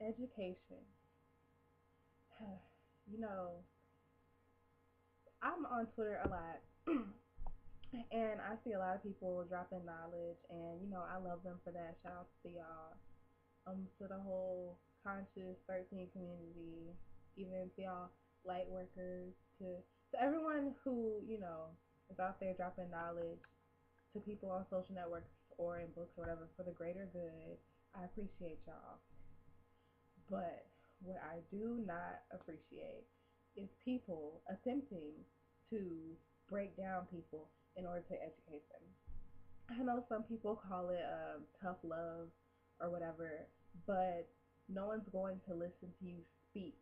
Education. You know, I'm on Twitter a lot, and I see a lot of people dropping knowledge, and I love them for that. Shout out to y'all, to the whole conscious 13 community, even to y'all light workers, to everyone who is out there dropping knowledge to people on social networks or in books or whatever for the greater good. I appreciate y'all. But what I do not appreciate is people attempting to break down people in order to educate them. I know some people call it tough love or whatever, but no one's going to listen to you speak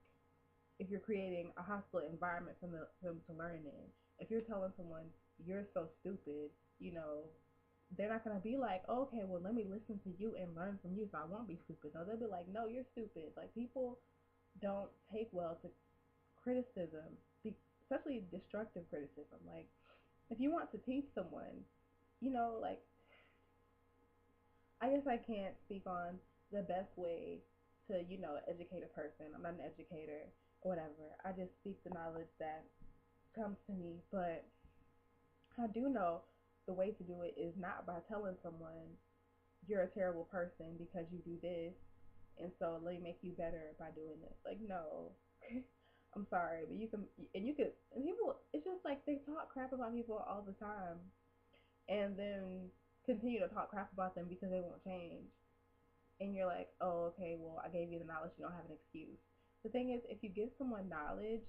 if you're creating a hostile environment for them to learn in. If you're telling someone you're so stupid, you know, they're not gonna be like, oh, okay, well, let me listen to you and learn from you, so I won't be stupid. No, they'll be like, no, you're stupid. Like people don't take well to criticism, especially destructive criticism. Like if you want to teach someone, like I guess I can't speak on the best way to educate a person. I'm not an educator or whatever. I just speak the knowledge that comes to me, but I do know the way to do it is not by telling someone you're a terrible person because you do this, and so let me make you better by doing this. Like, no, I'm sorry, but and people, it's just like they talk crap about people all the time, and then continue to talk crap about them because they won't change. And you're like, oh, okay, well, I gave you the knowledge, you don't have an excuse. The thing is, if you give someone knowledge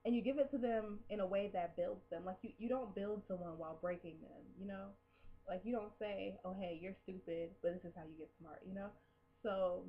and you give it to them in a way that builds them. Like you don't build someone while breaking them, you know? Like you don't say, oh hey, you're stupid, but this is how you get smart, you know? So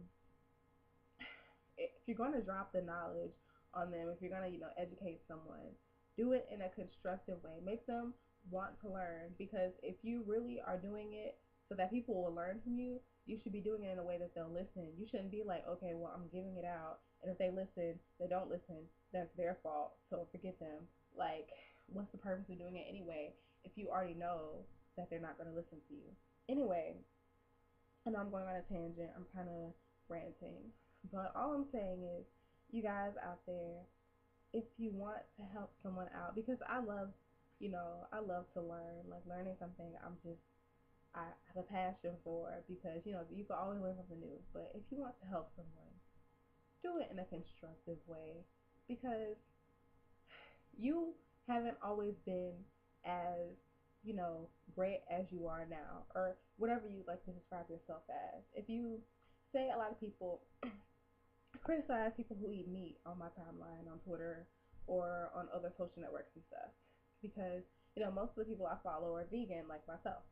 if you're gonna drop the knowledge on them, if you're gonna, educate someone, do it in a constructive way. Make them want to learn because if you really are doing it so that people will learn from you, you should be doing it in a way that they'll listen. You shouldn't be like, okay, well, I'm giving it out, and if they listen, they don't listen, that's their fault. So forget them. Like, what's the purpose of doing it anyway if you already know that they're not going to listen to you? Anyway, I know I'm going on a tangent. I'm kind of ranting. But all I'm saying is, you guys out there, if you want to help someone out, because I love to learn. Like learning something, I have a passion for because, you can always learn something new. But if you want to help someone, do it in a constructive way because you haven't always been as, great as you are now or whatever you like to describe yourself as. If you say a lot of people criticize people who eat meat on my timeline on Twitter or on other social networks and stuff because most of the people I follow are vegan like myself.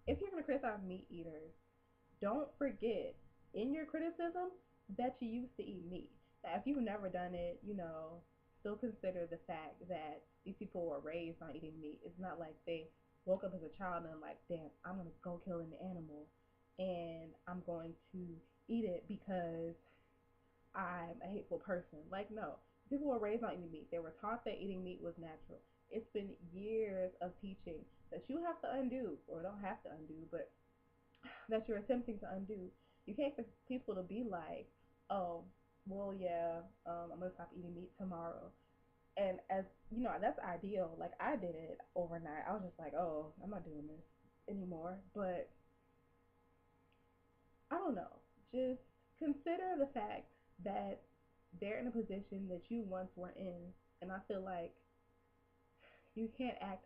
If you're going to criticize meat eaters, don't forget in your criticism that you used to eat meat. Now, if you've never done it, still consider the fact that these people were raised on eating meat. It's not like they woke up as a child and like, damn, I'm gonna go kill an animal and I'm going to eat it because I'm a hateful person. Like, no, people were raised on eating meat. They were taught that eating meat was natural. It's been years of teaching that you have to undo, or don't have to undo, but that you're attempting to undo. You can't expect people to be like, oh, well, yeah, I'm gonna stop eating meat tomorrow. And as that's ideal. Like I did it overnight. I was just like, oh, I'm not doing this anymore. But I don't know. Just consider the fact that they're in a position that you once were in, and I feel like you can't act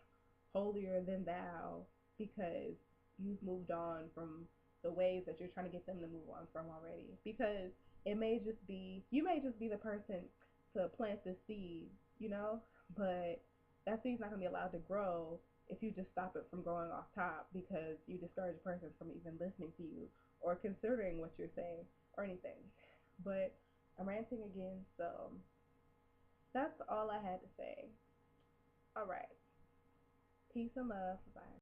holier than thou because you've moved on from the ways that you're trying to get them to move on from already. Because you may just be the person to plant the seed, but that seed's not gonna be allowed to grow if you just stop it from growing off top because you discourage a person from even listening to you or considering what you're saying or anything. But I'm ranting again, so that's all I had to say. All right. Peace and love. Bye.